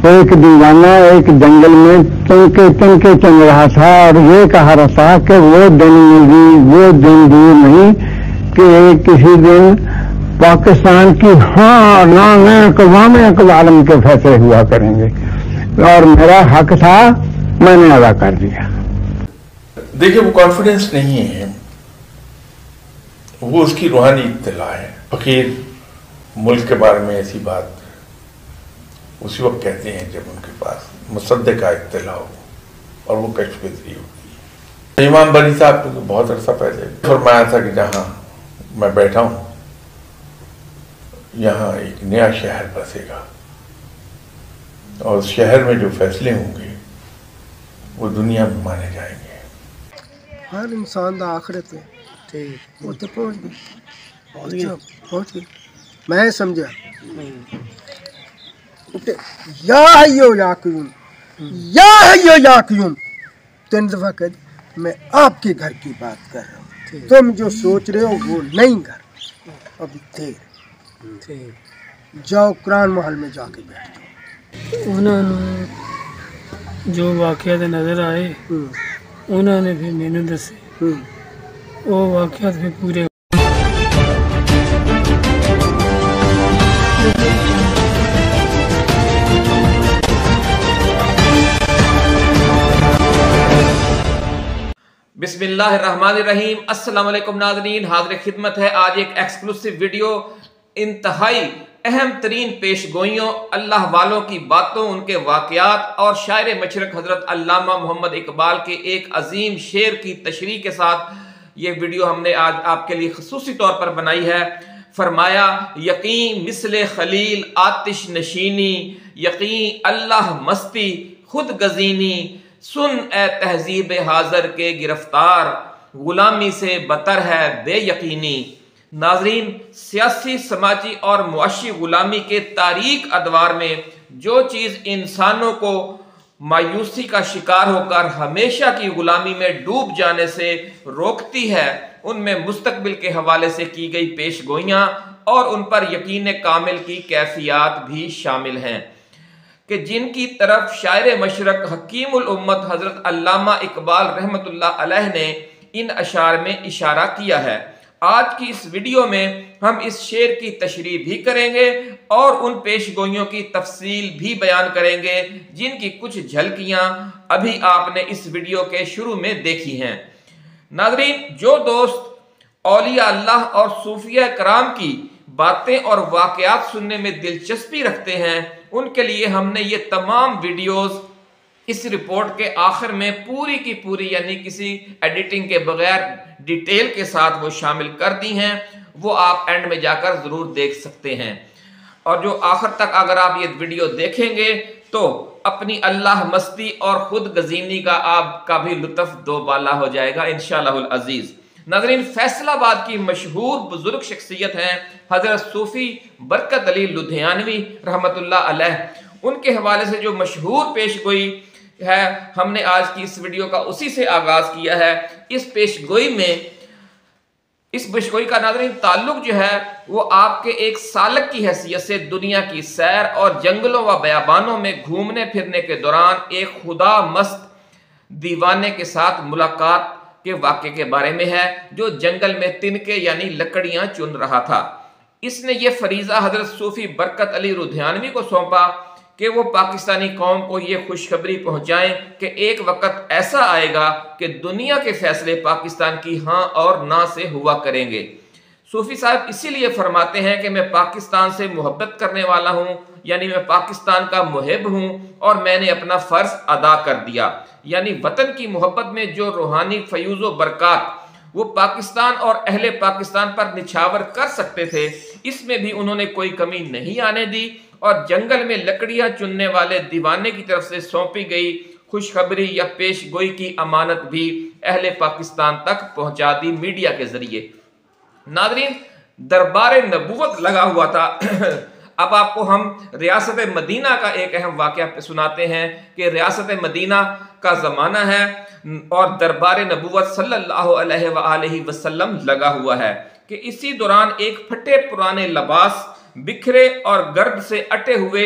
ایک دیوانہ ایک جنگل میں تنکے چل رہا تھا اور یہ کہا رہا تھا کہ وہ دن دور نہیں کہ کسی دن پاکستان کی ہاں نام اقوام عالم کے فیصلے ہوا کریں گے اور میرا حق تھا میں نے ادا کر دیا. دیکھیں وہ کانفیڈنس نہیں ہے، وہ اس کی روحانی اطلاع ہے. فقیر ملک کے بارے میں ایسی بات اسی وقت کہتے ہیں جب ان کے پاس مصدقہ اطلاع ہو اور وہ کشف کے ذریعے ہوتی ہے. امام بری صاحب کو بہت عرصہ پہلے فرمایا تھا کہ جہاں میں بیٹھا ہوں یہاں ایک نیا شہر بسے گا اور اس شہر میں جو فیصلے ہوں گے وہ دنیا میں مانے جائیں گے. ہر انسان دا آخرت ہے وہ تو پہنچ گئی میں سمجھا یا حیو یا قیوم یا حیو یا قیوم 3 دفعہ کہہ دی. میں آپ کے گھر کی بات کر رہا ہوں، تم جو سوچ رہے ہو وہ نہیں گھر ابھی دیر. جاؤ قرآن محل میں جا کے بیٹھ جاؤ. انہوں نے جو واقعات نظر آئے انہوں نے پھر مینو دسے وہ واقعات پھر پورے. بسم اللہ الرحمن الرحیم. السلام علیکم ناظرین، حاضر خدمت ہے آج ایک ایکسکلوسیو ویڈیو انتہائی اہم ترین پیش گوئیوں، اللہ والوں کی باتوں، ان کے واقعات اور شاعر مشرق حضرت علامہ محمد اقبال کے ایک عظیم شعر کی تشریح کے ساتھ یہ ویڈیو ہم نے آج آپ کے لیے خصوصی طور پر بنائی ہے. فرمایا یقین مثل خلیل آتش نشینی، یقین اللہ مستی خود گزینی، سن اے تہذیب حاضر کے گرفتار، غلامی سے بتر ہے بے یقینی. ناظرین، سیاسی، سماجی اور معاشی غلامی کے تاریک ادوار میں جو چیز انسانوں کو مایوسی کا شکار ہو کر ہمیشہ کی غلامی میں ڈوب جانے سے روکتی ہے، ان میں مستقبل کے حوالے سے کی گئی پیش گوئیاں اور ان پر یقین کامل کی کیفیات بھی شامل ہیں کہ جن کی طرف شاعر مشرق حکیم الامت حضرت علامہ اقبال رحمۃ اللہ علیہ نے ان اشعار میں اشارہ کیا ہے. آج کی اس ویڈیو میں ہم اس شعر کی تشریح بھی کریں گے اور ان پیش گوئیوں کی تفصیل بھی بیان کریں گے جن کی کچھ جھلکیاں ابھی آپ نے اس ویڈیو کے شروع میں دیکھی ہیں. ناظرین، جو دوست اولیاء اللہ اور صوفیہ کرام کی باتیں اور واقعات سننے میں دلچسپی رکھتے ہیں ان کے لیے ہم نے یہ تمام ویڈیوز اس رپورٹ کے آخر میں پوری کی پوری یعنی کسی ایڈیٹنگ کے بغیر ڈیٹیل کے ساتھ وہ شامل کر دی ہیں. وہ آپ اینڈ میں جا کر ضرور دیکھ سکتے ہیں اور جو آخر تک اگر آپ یہ ویڈیو دیکھیں گے تو اپنی اللہ مستی اور خود گزینی کا آپ کا بھی لطف دوبالا ہو جائے گا انشاءاللہ العزیز. ناظرین، فیصل آباد کی مشہور بزرگ شخصیت ہیں حضرت صوفی برکت علی لدھیانوی رحمت اللہ علیہ. ان کے حوالے سے جو مشہور پیش گوئی ہے ہم نے آج کی اس ویڈیو کا اسی سے آغاز کیا ہے. اس پیش گوئی کا ناظرین تعلق جو ہے وہ آپ کے ایک سالک کی حیثیت سے دنیا کی سیر اور جنگلوں و بیابانوں میں گھومنے پھرنے کے دوران ایک خدا مست دیوانے کے ساتھ ملاقات کے واقعے کے بارے میں ہے جو جنگل میں تنکے یعنی لکڑیاں چن رہا تھا. اس نے یہ فریضہ حضرت صوفی برکت علی لدھیانوی کو سونپا کہ وہ پاکستانی قوم کو یہ خوشخبری پہنچائیں کہ ایک وقت ایسا آئے گا کہ دنیا کے فیصلے پاکستان کی ہاں اور نہ سے ہوا کریں گے. صوفی صاحب اسی لیے فرماتے ہیں کہ میں پاکستان سے محبت کرنے والا ہوں، یعنی میں پاکستان کا محب ہوں اور میں نے اپنا فرض ادا کر دیا. یعنی وطن کی محبت میں جو روحانی فیوز و برکات وہ پاکستان اور اہل پاکستان پر نچھاور کر سکتے تھے اس میں بھی انہوں نے کوئی کمی نہیں آنے دی اور جنگل میں لکڑیاں چننے والے دیوانے کی طرف سے سونپی گئی خوشخبری یا پیش گوئی کی امانت بھی اہل پاکستان تک پہنچا دی میڈیا کے ذریعے. ناظرین، دربار نبوت لگا ہوا تھا. اب آپ کو ہم ریاست مدینہ کا ایک اہم واقعہ سناتے ہیں کہ ریاست مدینہ کا زمانہ ہے اور دربار نبوت صلی اللہ علیہ وآلہ وسلم لگا ہوا ہے کہ اسی دوران ایک پھٹے پرانے لباس، بکھرے اور گرد سے اٹے ہوئے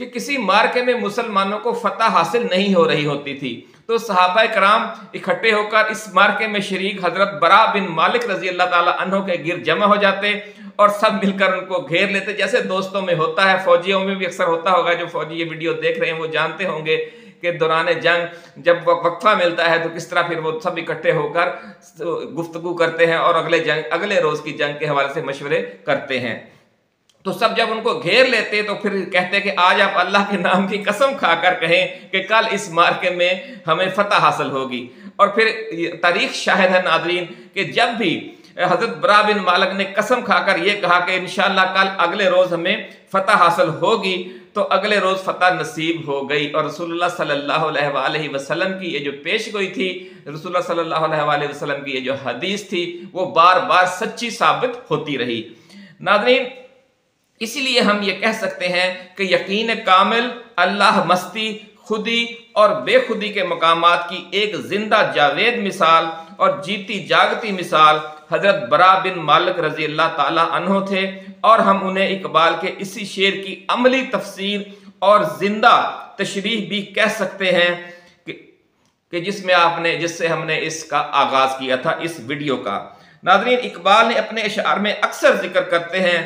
کہ کسی مارکے میں مسلمانوں کو فتح حاصل نہیں ہو رہی ہوتی تھی تو صحابہ کرام اکٹھے ہو کر اس مارکے میں شریک حضرت برا بن مالک رضی اللہ تعالیٰ عنہ کے گرد جمع ہو جاتے اور سب مل کر ان کو گھیر لیتے، جیسے دوستوں میں ہوتا ہے، فوجیوں میں بھی اکثر ہوتا ہوگا، جو فوجی یہ ویڈیو دیکھ رہے ہیں وہ جانتے ہوں گے کہ دوران جنگ جب وقفہ ملتا ہے تو کس طرح پھر وہ سب اکٹھے ہو کر گفتگو کرتے ہیں اور اگلے روز کی جنگ کے حوالے سے مشورے کرتے ہیں۔ تو سب جب ان کو گھیر لیتے تو پھر کہتے کہ آج آپ اللہ کے نام کی قسم کھا کر کہیں کہ کل اس مارکے میں ہمیں فتح حاصل ہوگی۔ اور پھر تاریخ شاہد ہے ناظرین کہ جب بھی حضرت برا بن مالک نے قسم کھا کر یہ کہا کہ انشاءاللہ کل اگلے روز ہمیں فتح حاصل ہوگی تو اگلے روز فتح نصیب ہو گئی، اور رسول اللہ صلی اللہ علیہ وآلہ وسلم کی یہ جو پیش گوئی تھی، رسول اللہ صلی اللہ علیہ وآلہ وسلم کی یہ جو حدیث تھی وہ بار بار سچی ثابت ہوتی رہی۔ ناظرین اسی لیے ہم یہ کہہ سکتے ہیں کہ یقین کامل اللہ مستی، خودی اور بے خودی کے مقامات کی ایک زندہ جاوید مثال اور جیتی جاگتی مثال حضرت برا بن مالک رضی اللہ تعالیٰ عنہ تھے، اور ہم انہیں اقبال کے اسی شعر کی عملی تفسیر اور زندہ تشریح بھی کہہ سکتے ہیں کہ جس سے ہم نے اس کا آغاز کیا تھا اس ویڈیو کا۔ ناظرین اقبال نے اپنے اشعار میں اکثر ذکر کرتے ہیں،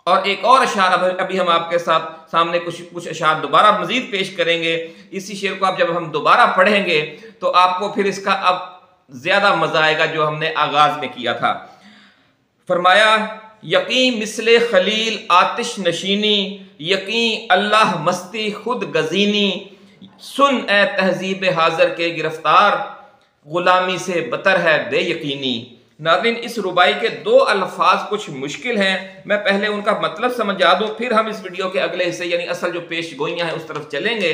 اور ایک اور اشعار ابھی ہم آپ کے سامنے کچھ اشعار دوبارہ مزید پیش کریں گے۔ اسی شعر کو جب ہم دوبارہ پڑھیں گے تو آپ کو پھر اس کا اب زیادہ مزہ آئے گا جو ہم نے آغاز میں کیا تھا۔ فرمایا یقین مثل خلیل آتش نشینی، یقین اللہ مستی خود گزینی، سن اے تہذیب حاضر کے گرفتار، غلامی سے بتر ہے بے یقینی۔ ناظرین اس ربائی کے دو الفاظ کچھ مشکل ہیں، میں پہلے ان کا مطلب سمجھا دوں پھر ہم اس ویڈیو کے اگلے حصے یعنی اصل جو پیش گوئیاں ہیں اس طرف چلیں گے،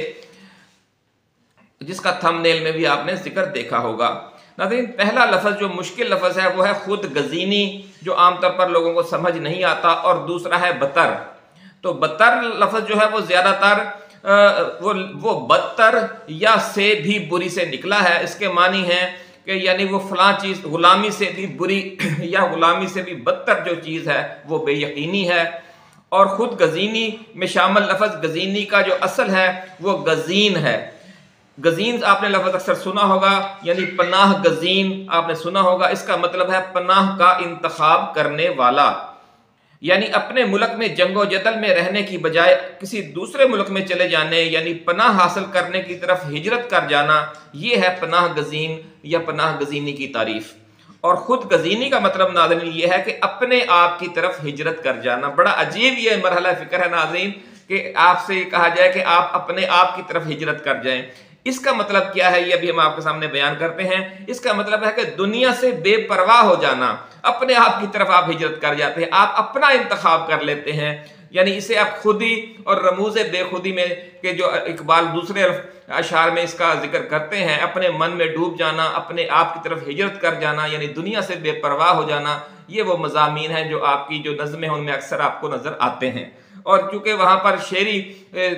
جس کا تھم نیل میں بھی آپ نے ذکر دیکھا ہوگا۔ ناظرین پہلا لفظ جو مشکل لفظ ہے وہ ہے خود گزینی، جو عام طور پر لوگوں کو سمجھ نہیں آتا، اور دوسرا ہے بتر۔ تو بتر لفظ جو ہے وہ زیادہ تر وہ بدتر یا سے بھی بری سے نکلا ہے۔ اس کے معنی ہیں کہ یعنی وہ فلاں چیز غلامی سے بھی بری یا غلامی سے بھی بدتر جو چیز ہے وہ بے یقینی ہے۔ اور خود گزینی میں شامل لفظ گزینی کا جو اصل ہے وہ گزین ہے۔ گزین آپ نے لفظ اکثر سنا ہوگا، یعنی پناہ گزین آپ نے سنا ہوگا، اس کا مطلب ہے پناہ کا انتخاب کرنے والا، یعنی اپنے ملک میں جنگ و جدل میں رہنے کی بجائے کسی دوسرے ملک میں چلے جانے یعنی پناہ حاصل کرنے کی طرف ہجرت کر جانا، یہ ہے پناہ گزین یا پناہ گزینی کی تعریف۔ اور خود گزینی کا مطلب ناظرین یہ ہے کہ اپنے آپ کی طرف ہجرت کر جانا۔ بڑا عجیب یہ مرحلہ فکر ہے ناظرین کہ آپ سے یہ کہا جائے کہ آپ اپنے آپ کی طرف ہجرت کر جائیں۔ اس کا مطلب کیا ہے یہ ابھی ہم آپ کے سامنے بیان کرتے ہیں۔ اس کا مطلب ہے کہ دنیا سے بے پرواہ ہو جانا، اپنے آپ کی طرف آپ ہجرت کر جاتے ہیں، آپ اپنا انتخاب کر لیتے ہیں، یعنی اسے آپ خودی اور رموز بے خودی میں کہ جو اقبال دوسرے اشعار میں اس کا ذکر کرتے ہیں، اپنے من میں ڈوب جانا، اپنے آپ کی طرف ہجرت کر جانا، یعنی دنیا سے بے پرواہ ہو جانا، یہ وہ مضامین ہیں جو آپ کی جو نظمیں ان میں اکثر آپ کو نظر آتے ہیں۔ اور چونکہ وہاں پر شعری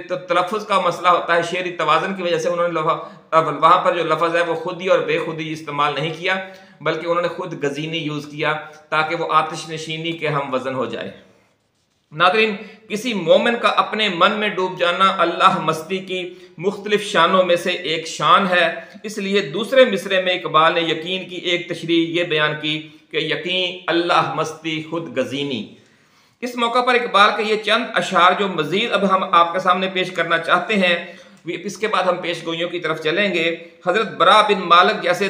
تلفظ کا مسئلہ ہوتا ہے، شعری توازن کی وجہ سے انہوں نے وہاں پر جو لفظ ہے وہ خودی اور بے خودی استعمال نہیں کیا، بلکہ انہوں نے خود گزینی یوز کیا تاکہ وہ آتش نشینی کے ہم وزن ہو جائے۔ ناظرین کسی مومن کا اپنے من میں ڈوب جانا اللہ مستی کی مختلف شانوں میں سے ایک شان ہے، اس لیے دوسرے مصرے میں اقبال نے یقین کی ایک تشریح یہ بیان کی کہ یقین اللہ مستی خود گزینی۔ اس موقع پر اقبال کے یہ چند اشعار جو مزید اب ہم آپ کے سامنے پیش کرنا چاہتے ہیں، اس کے بعد ہم پیش گوئیوں کی طرف چلیں گے۔ حضرت برا بن مالک جیسے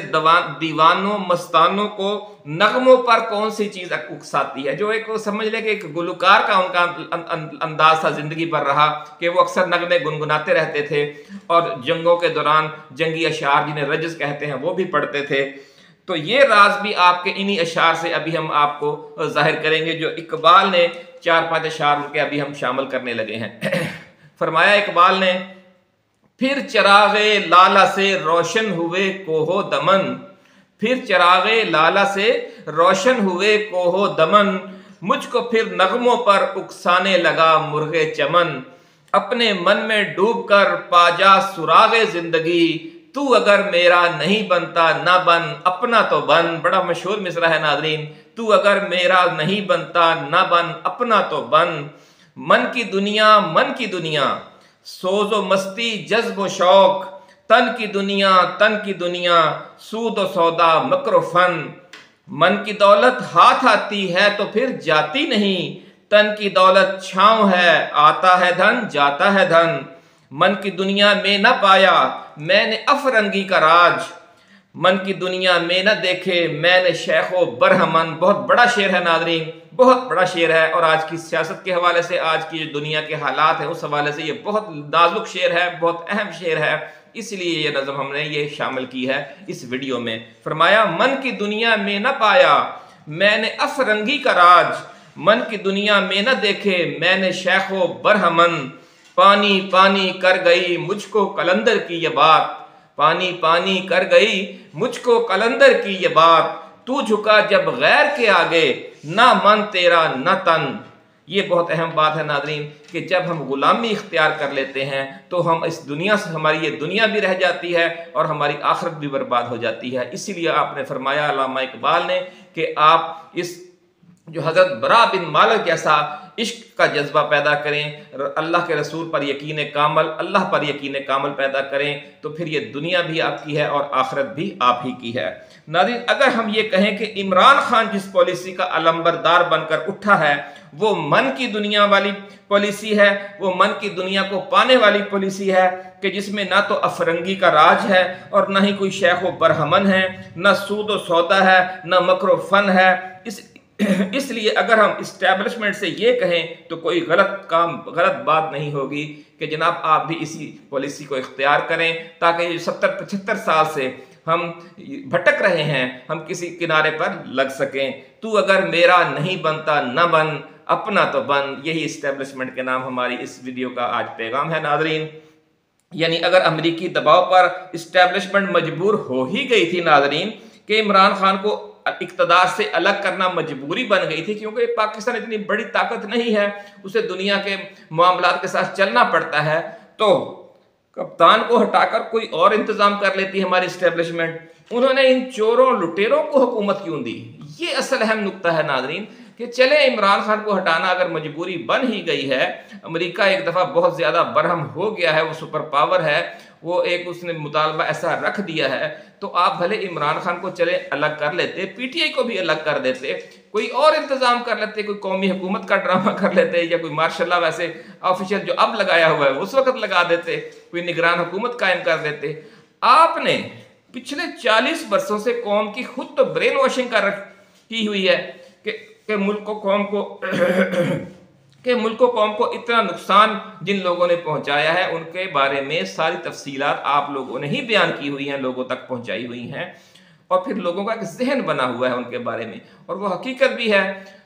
دیوانوں مستانوں کو نغموں پر کون سی چیز اکساتی ہے، جو ایک سمجھ لے کہ ایک گلوکار کا ان کا انداز تھا زندگی پر رہا کہ وہ اکثر نغمے گنگناتے رہتے تھے اور جنگوں کے دوران جنگی اشعار جنہیں رجز کہتے ہیں وہ بھی پڑھتے تھے۔ تو یہ راز بھی آپ کے انہی اشعار سے ابھی ہم آپ کو ظاہر کریں گے جو اقبال نے 4-5 اشعار ان کے ابھی ہم شامل کرنے لگے ہیں۔ فرمایا اقبال نے پھر چراغ لالا سے روشن ہوئے کوہ دمن، پھر چراغ لالا سے روشن ہوئے کوہ دمن، مجھ کو پھر نغموں پر اکسانے لگا مرغ چمن، اپنے من میں ڈوب کر پا جا سراغ زندگی، تو اگر میرا نہیں بنتا نہ بن اپنا تو بن۔ بڑا مشہور مصرع ہے ناظرین، تو اگر میرا نہیں بنتا نہ بن اپنا تو بن، من کی دنیا سوز و مستی جذب و شوق، تن کی دنیا سود و سودا مکر و فن، من کی دولت ہاتھ آتی ہے تو پھر جاتی نہیں، تن کی دولت چھاؤں ہے آتا ہے دھن جاتا ہے دھن، من کی دنیا میں نہ پایا میں نے افرنگی کا راج، من کی دنیا میں نہ دیکھے میں نے شیخ و برہمن۔ بہت بڑا شعر ہے ناظرین، بہت بڑا شعر ہے، اور آج کی سیاست کے حوالے سے، آج کی جو دنیا کے حالات ہیں اس حوالے سے یہ بہت نازک شعر ہے، بہت اہم شعر ہے، اس لیے یہ نظم ہم نے یہ شامل کی ہے اس ویڈیو میں۔ فرمایا من کی دنیا میں نہ پایا میں نے افرنگی کا راج، من کی دنیا میں نہ دیکھے میں نے شیخ و برہمن، پانی پانی کر گئی مجھ کو قلندر کی یہ بات، پانی پانی کر گئی مجھ کو قلندر کی یہ بات، تو جھکا جب غیر کے آگے نہ من تیرا نہ تن۔ یہ بہت اہم بات ہے ناظرین کہ جب ہم غلامی اختیار کر لیتے ہیں تو ہم اس دنیا سے، ہماری یہ دنیا بھی رہ جاتی ہے اور ہماری آخرت بھی برباد ہو جاتی ہے۔ اسی لیے آپ نے فرمایا علامہ اقبال نے کہ آپ اس جو حضرت برا بن مالک جیسا عشق کا جذبہ پیدا کریں، اللہ کے رسول پر یقین کامل، اللہ پر یقین کامل پیدا کریں، تو پھر یہ دنیا بھی آپ کی ہے اور آخرت بھی آپ ہی کی ہے۔ ناظرین، اگر ہم یہ کہیں کہ عمران خان جس پالیسی کا علمبردار بن کر اٹھا ہے وہ من کی دنیا والی پالیسی ہے، وہ من کی دنیا کو پانے والی پالیسی ہے کہ جس میں نہ تو افرنگی کا راج ہے اور نہ ہی کوئی شیخ و برہمن ہے، نہ سود و سودا ہے، نہ مکر و فن ہے۔ اس لیے اگر ہم اسٹیبلشمنٹ سے یہ کہیں تو کوئی غلط بات نہیں ہوگی کہ جناب آپ بھی اسی پالیسی کو اختیار کریں، تاکہ یہ 70-75 سال سے ہم بھٹک رہے ہیں ہم کسی کنارے پر لگ سکیں۔ تو اگر میرا نہیں بنتا نہ بن، اپنا تو بن۔ یہی اسٹیبلشمنٹ کے نام ہماری اس ویڈیو کا آج پیغام ہے ناظرین۔ یعنی اگر امریکی دباؤ پر اسٹیبلشمنٹ مجبور ہو ہی گئی تھی ناظرین کہ عمران خان کو اقتدار سے الگ کرنا مجبوری بن گئی تھی، کیونکہ پاکستان اتنی بڑی طاقت نہیں ہے، اسے دنیا کے معاملات کے ساتھ چلنا پڑتا ہے، تو کپتان کو ہٹا کر کوئی اور انتظام کر لیتی ہماری اسٹیبلشمنٹ۔ انہوں نے ان چوروں لٹیروں کو حکومت کیوں دی؟ یہ اصل اہم نقطہ ہے ناظرین کہ چلے عمران خان کو ہٹانا اگر مجبوری بن ہی گئی ہے، امریکہ ایک دفعہ بہت زیادہ برہم ہو گیا ہے، وہ سپر پاور ہے، وہ ایک اس نے مطالبہ ایسا رکھ دیا ہے، تو آپ بھلے عمران خان کو چلے الگ کر لیتے، پی ٹی آئی کو بھی الگ کر دیتے، کوئی اور انتظام کر لیتے، کوئی قومی حکومت کا ڈرامہ کر لیتے، یا کوئی ماشاء اللہ ویسے آفیشل جو اب لگایا ہوا ہے اس وقت لگا دیتے، کوئی نگران حکومت قائم کر دیتے۔ آپ نے پچھلے 40 برسوں سے قوم کی خود تو برین واشنگ کی ہوئی ہے کہ ملک و قوم کو اتنا نقصان جن لوگوں نے پہنچایا ہے ان کے بارے میں ساری تفصیلات آپ لوگوں نے ہی بیان کی ہوئی ہیں، لوگوں تک پہنچائی ہوئی ہیں، اور پھر لوگوں کا ایک ذہن بنا ہوا ہے ان کے بارے میں، اور وہ حقیقت بھی ہے۔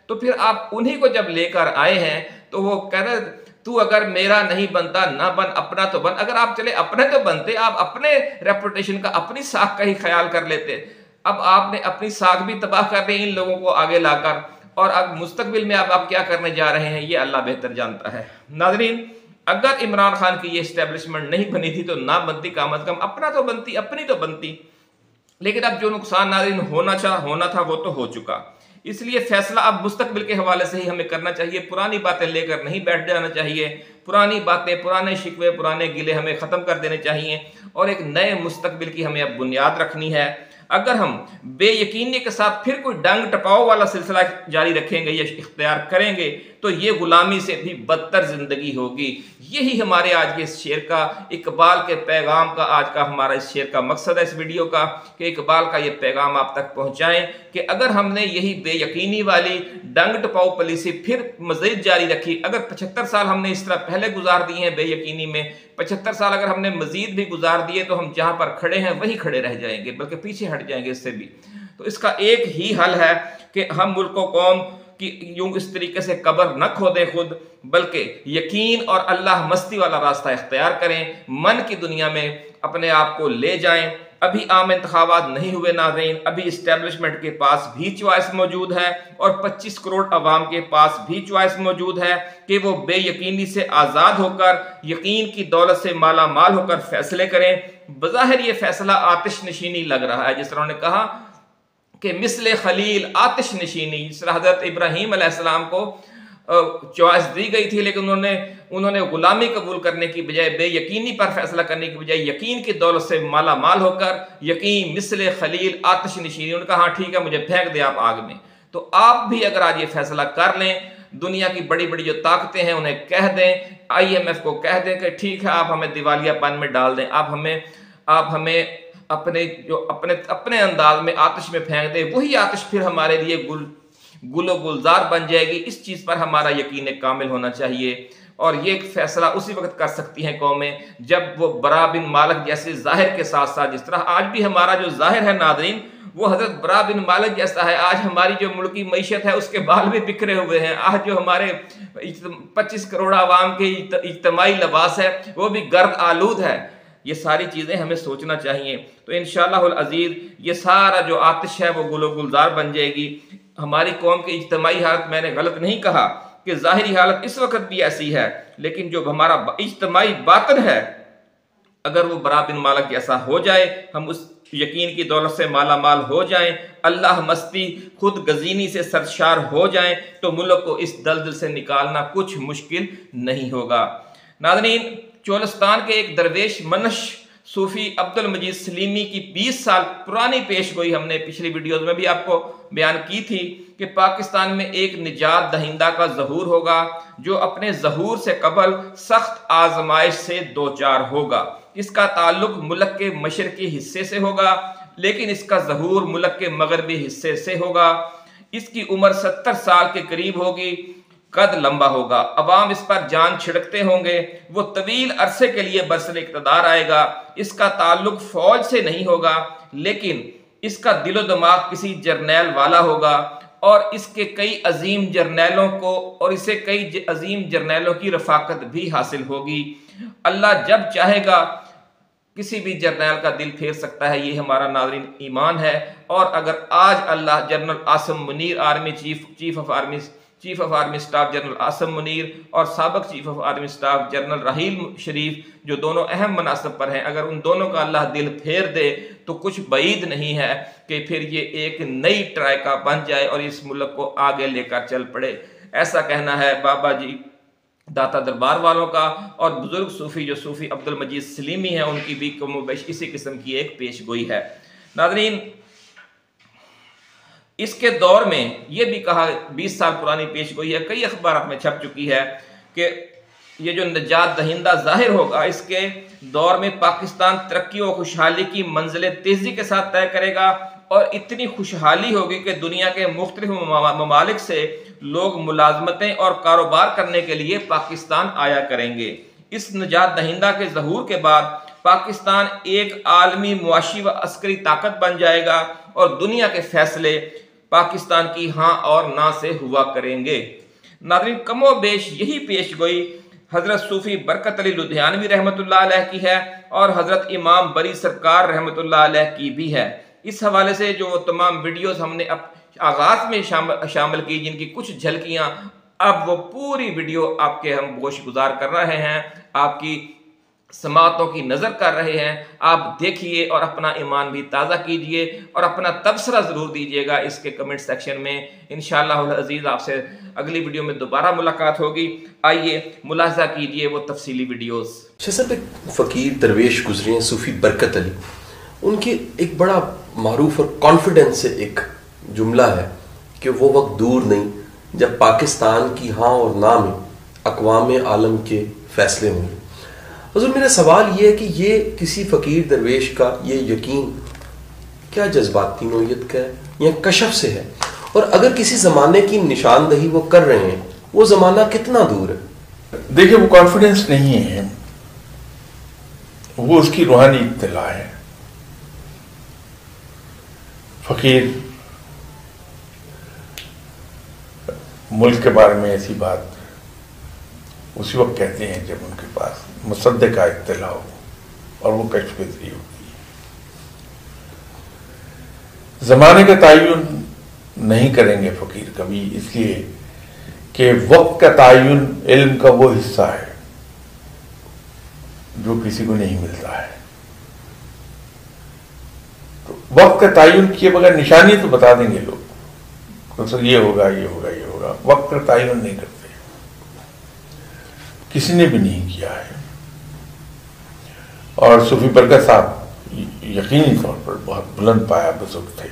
تو پھر آپ انہی کو جب لے کر آئے ہیں تو وہ کہہ رہے تو اگر میرا نہیں بنتا نہ بن، اپنا تو بن۔ اگر آپ چلے اپنے تو بنتے، آپ اپنے ریپوٹیشن کا، اپنی ساکھ کا ہی خیال کر لیتے۔ اب آپ نے اپنی ساکھ بھی تباہ کر رہے ہیں ان لوگوں کو آگے لا کر، اور اب مستقبل میں آپ کیا کرنے جا رہے ہیں یہ اللہ بہتر جانتا ہے۔ ناظرین، اگر عمران خان کی یہ اسٹیبلشمنٹ نہیں بنی تھی تو نہ بنتی، کم از کم اپنا تو بنتی، اپنی تو بنتی، لیکن اب جو نقصان ناظرین ہونا تھا وہ تو ہو چکا۔ اس لیے فیصلہ اب مستقبل کے حوالے سے ہی ہمیں کرنا چاہیے، پرانی باتیں لے کر نہیں بیٹھ جانا چاہیے، پرانی باتیں، پرانے شکوے، پرانے گلے ہمیں ختم کر دینے چاہیے، اور ایک نئے مستقبل کی ہمیں اب بنیاد رکھنی ہے۔ اگر ہم بے یقینی کے ساتھ پھر کوئی ڈنگ ٹپاؤ والا سلسلہ جاری رکھیں گے یا اختیار کریں گے تو یہ غلامی سے بھی بدتر زندگی ہوگی۔ یہی ہمارے آج کے اس شعر کا، اقبال کے پیغام کا، آج کا ہمارا اس شعر کا مقصد ہے اس ویڈیو کا، کہ اقبال کا یہ پیغام آپ تک پہنچائیں کہ اگر ہم نے یہی بے یقینی والی ڈنگ ٹپاؤ پالیسی پھر مزید جاری رکھی، اگر 75 سال ہم نے اس طرح پہلے گزار دی ہیں بے یقینی میں، 75 سال اگر ہم نے مزید بھی گزار دیے تو ہم جہاں پر کھڑے ہیں وہی کھڑے رہ جائیں گے، بلکہ پیچھے ہٹ جائیں گے اس سے بھی۔ تو اس کا ایک ہی حل ہے کہ ہم ملک و قوم کی یوں اس طریقے سے قبر نہ کھودیں خود، بلکہ یقین اور اللہ مستی والا راستہ اختیار کریں، من کی دنیا میں اپنے آپ کو لے جائیں۔ ابھی عام انتخابات نہیں ہوئے ناظرین، ابھی اسٹیبلشمنٹ کے پاس بھی چوائس موجود ہے اور 25 کروڑ عوام کے پاس بھی چوائس موجود ہے کہ وہ بے یقینی سے آزاد ہو کر، یقین کی دولت سے مالا مال ہو کر فیصلے کریں۔ بظاہر یہ فیصلہ آتش نشینی لگ رہا ہے، جس طرح انہوں نے کہا کہ مثل خلیل آتش نشینی، جس طرح حضرت ابراہیم علیہ السلام کو چوائس دی گئی تھی، لیکن انہوں نے غلامی قبول کرنے کی بجائے بے یقینی پر فیصلہ کرنے کی بجائے یقین کی دولت سے مالا مال ہو کر یقین مثل خلیل آتش نشینی، ان کا ہاں ٹھیک ہے مجھے پھینک دے آپ آگ میں۔ تو آپ بھی اگر آج یہ فیصلہ کر لیں، دنیا کی بڑی بڑی جو طاقتیں ہیں انہیں کہہ دیں، IMF کو کہہ دیں کہ ٹھیک ہے آپ ہمیں دیوالیہ پن میں ڈال دیں، آپ ہمیں اپنے انداز میں آتش میں پھینک دیں، وہی آتش پھر ہمارے لیے گل و گلزار بن جائے گی۔ اس چیز پر ہمارا یقین کامل ہونا چاہیے، اور یہ فیصلہ اسی وقت کر سکتی ہیں قومیں جب وہ برا بن مالک جیسے ظاہر کے ساتھ ساتھ، جس طرح آج بھی ہمارا جو ظاہر ہے ناظرین وہ حضرت برا بن مالک جیسا ہے۔ آج ہماری جو ملکی معیشت ہے اس کے بال بھی بکھرے ہوئے ہیں، آج جو ہمارے 25 کروڑ عوام کے اجتماعی لباس ہے وہ بھی گرد آلود ہے۔ یہ ساری چیزیں ہمیں سوچنا چاہیے، تو انشاءاللہ العزیز یہ سارا جو آتش ہے وہ گل و گلزار بن جائے گی۔ ہماری قوم کی اجتماعی حالت، میں نے غلط نہیں کہا کہ ظاہری حالت اس وقت بھی ایسی ہے، لیکن جو ہمارا اجتماعی باطن ہے اگر وہ برا بن مالک جیسا ہو جائے، ہم اس یقین کی دولت سے مالا مال ہو جائیں، اللہ مستی خود گزینی سے سرشار ہو جائیں، تو ملک کو اس دلدل سے نکالنا کچھ مشکل نہیں ہوگا۔ ناظرین، چولستان کے ایک درویش منش صوفی عبد المجید سلیمی کی 20 سال پرانی پیش گوئی ہم نے پچھلی ویڈیوز میں بھی آپ کو بیان کی تھی کہ پاکستان میں ایک نجات دہندہ کا ظہور ہوگا جو اپنے ظہور سے قبل سخت آزمائش سے دوچار ہوگا۔ اس کا تعلق ملک کے مشرقی حصے سے ہوگا، لیکن اس کا ظہور ملک کے مغربی حصے سے ہوگا۔ اس کی عمر 70 سال کے قریب ہوگی، قد لمبا ہوگا، عوام اس پر جان چھڑکتے ہوں گے، وہ طویل عرصے کے لیے برسر اقتدار آئے گا۔ اس کا تعلق فوج سے نہیں ہوگا، لیکن اس کا دل و دماغ کسی جرنیل والا ہوگا، اور اس کے کئی عظیم جرنیلوں کو اور اسے کئی عظیم جرنیلوں کی رفاقت بھی حاصل ہوگی۔ اللہ جب چاہے گا کسی بھی جرنیل کا دل پھیر سکتا ہے، یہ ہمارا ناظرین ایمان ہے۔ اور اگر آج اللہ general Asim Munir army chief of army staff general Asim Munir اور سابق chief of army staff general Raheel Sharif جو دونوں اہم مناصب پر ہیں، اگر ان دونوں کا اللہ دل پھیر دے تو کچھ بعید نہیں ہے کہ پھر یہ ایک نئی ٹرائکا بن جائے اور اس ملک کو آگے لے کر چل پڑے۔ ایسا کہنا ہے بابا جی داتا دربار والوں کا، اور بزرگ صوفی جو صوفی عبد المجید سلیمی ہیں ان کی بھی کم و بیش اسی قسم کی ایک پیش گوئی ہے۔ ناظرین، اس کے دور میں یہ بھی کہا، 20 سال پرانی پیش گوئی ہے، کئی اخبارات میں چھپ چکی ہے کہ یہ جو نجات دہندہ ظاہر ہوگا اس کے دور میں پاکستان ترقی و خوشحالی کی منزلیں تیزی کے ساتھ طے کرے گا، اور اتنی خوشحالی ہوگی کہ دنیا کے مختلف ممالک سے لوگ ملازمتیں اور کاروبار کرنے کے لیے پاکستان آیا کریں گے۔ اس نجات دہندہ کے ظہور کے بعد پاکستان ایک عالمی معاشی و عسکری طاقت بن جائے گا، اور دنیا کے فیصلے پاکستان کی ہاں اور نہ سے ہوا کریں گے۔ ناظرین، کم و بیش یہی پیش گوئی حضرت صوفی برکت علی لدھیانوی رحمۃ اللہ علیہ کی ہے، اور حضرت امام بری سرکار رحمۃ اللہ علیہ کی بھی ہے۔ اس حوالے سے جو تمام ویڈیوز ہم نے آغاز میں شامل کی، جن کی کچھ جھلکیاں، اب وہ پوری ویڈیو آپ کے ہم گوش گزار کر رہے ہیں، آپ کی سماعتوں کی نظر کر رہے ہیں، آپ دیکھیے اور اپنا ایمان بھی تازہ کیجئے، اور اپنا تبصرہ ضرور دیجئے گا اس کے کمنٹ سیکشن میں۔ انشاءاللہ العزیز آپ سے اگلی ویڈیو میں دوبارہ ملاقات ہوگی۔ آئیے ملاحظہ کیجئے وہ تفصیلی ویڈیوز۔ شاہ صاحب، ایک فقیر درویش گزرے ہیں صوفی برکت علی، ان کی ایک بڑا معروف اور کانفیڈنس سے ایک جملہ ہے کہ وہ وقت دور نہیں جب پاکستان کی ہاں اور نہ میں اقوام عالم کے فیصلے ہوں گے۔ حضور، میرا سوال یہ ہے کہ یہ کسی فقیر درویش کا یہ یقین کیا جذباتی نوعیت کا ہے یا کشف سے ہے؟ اور اگر کسی زمانے کی نشاندہی وہ کر رہے ہیں، وہ زمانہ کتنا دور ہے؟ دیکھیں، وہ کانفیڈنس نہیں ہے، وہ اس کی روحانی اطلاع ہے۔ فقیر ملک کے بارے میں ایسی بات اسی وقت کہتے ہیں جب ان کے پاس مصدقہ اطلاع ہو اور وہ کشف ذریعہ ہوتی ہے۔ زمانے کا تعین نہیں کریں گے فقیر کبھی، اس لیے کہ وقت کا تعین علم کا وہ حصہ ہے جو کسی کو نہیں ملتا ہے۔ تو وقت کا تعین کیے بغیر نشانی تو بتا دیں گے لوگ، یہ ہوگا یہ ہوگا یہ ہوگا، وقت کا تعین نہیں کرتے۔ کسی نے بھی نہیں کیا ہے. اور صوفی برکت صاحب یقینی طور پر بہت بلند پایا بزرگ تھے.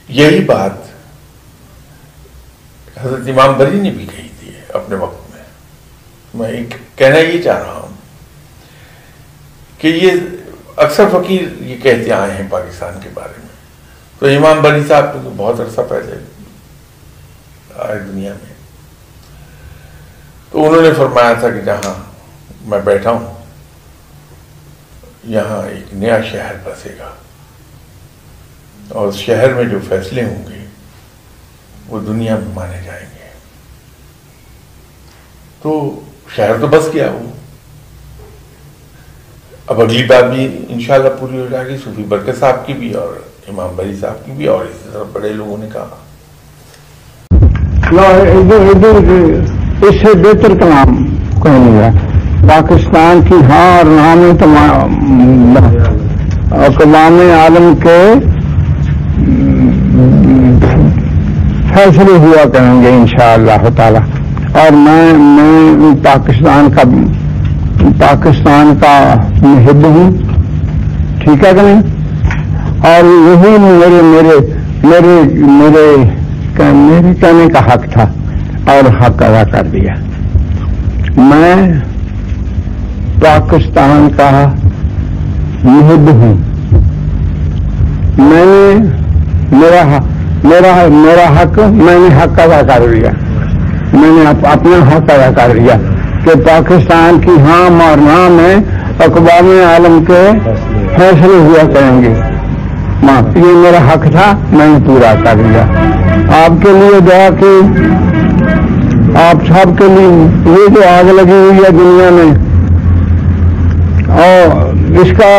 یہی بات حضرت امام بری نے بھی کہی تھی اپنے وقت میں. میں کہنا یہ چاہ رہا ہوں کہ یہ اکثر فقیر یہ کہتے آئے ہیں پاکستان کے بارے میں. تو امام بری صاحب تو بہت عرصہ پہلے آئے دنیا میں, تو انہوں نے فرمایا تھا کہ جہاں میں بیٹھا ہوں یہاں ایک نیا شہر بسے گا, اور اس شہر میں جو فیصلے ہوں گے وہ دنیا میں مانے جائیں گے. تو شہر تو بس گیا وہ. اب اگلی بات بھی انشاءاللہ پوری ہو جائے گی, صوفی برکت صاحب کی بھی اور امام بری صاحب کی بھی, اور اسی طرح بڑے لوگوں نے کہا. اس سے بہتر کلام کوئی نہیں ہے. پاکستان کی ہاں اور نہ میں اقوام عالم کے فیصلے ہوا کریں گے انشاءاللہ تعالی. اور میں پاکستان کا محب ہوں, ٹھیک ہے کہ نہیں. اور یہی میرے کہنے کا حق تھا اور حق ادا کر دیا. میں پاکستان کا محب ہوں. میرا حق میں نے حق ادا کر دیا. میں نے اپنا حق ادا کر دیا کہ پاکستان کی ہاں اور نہ میں اقوام عالم کے فیصلے ہوا کریں گے. یہ میرا حق تھا, میں نے پورا کر دیا. آپ کے لیے دعا کی, آپ سب کے لیے. یہ جو آگ لگی ہوئی ہے دنیا میں اور اس کا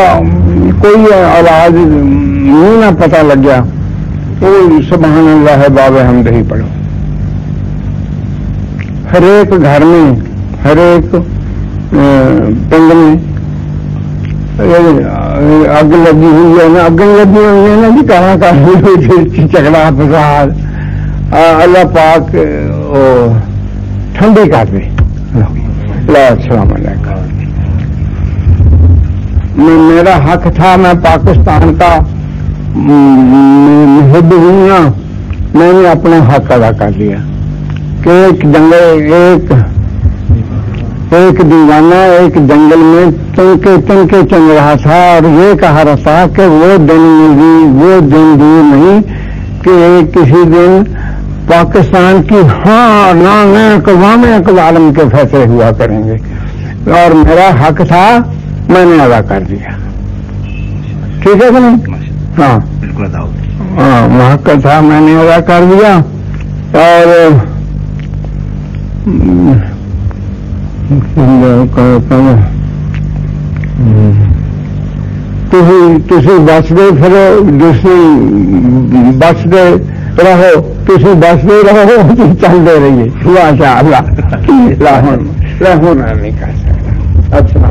کوئی علاج نہیں نہ پتہ لگ گیا, تو سبحان اللہ ہے باب حمد ہی پڑھو. ہر ایک گھر میں, ہر ایک پنڈ میں اگ لگی ہوئی ہے نا. اگ لگی ہوئی ہے نا جی, کہاں کہاں جھگڑا فساد. اللہ پاک ٹھنڈی کر دے. السلام علیکم. میرا حق تھا, میں پاکستان کا محب ہوں نا, میں نے اپنا حق ادا کر لیا کہ ایک دیوانہ ایک جنگل میں تن کے چل رہا تھا اور یہ کہا رہا تھا کہ وہ دن دور نہیں کہ کسی دن پاکستان کی ہاں نہ میں اقوام عالم کے فیصلے ہوا کریں گے. اور میرا حق تھا, میں نے ادا کر دیا. ٹھیک ہے کہ نہیں؟ ہاں بالکل ہاں, حق تھا, میں نے ادا کر دیا. اور تسی بچتے پھرو, دوسری بچتے رہو, تسی بچتے رہو, چلتے رہیے. ماشاء اللہ نہیں کر سکتا. اچھا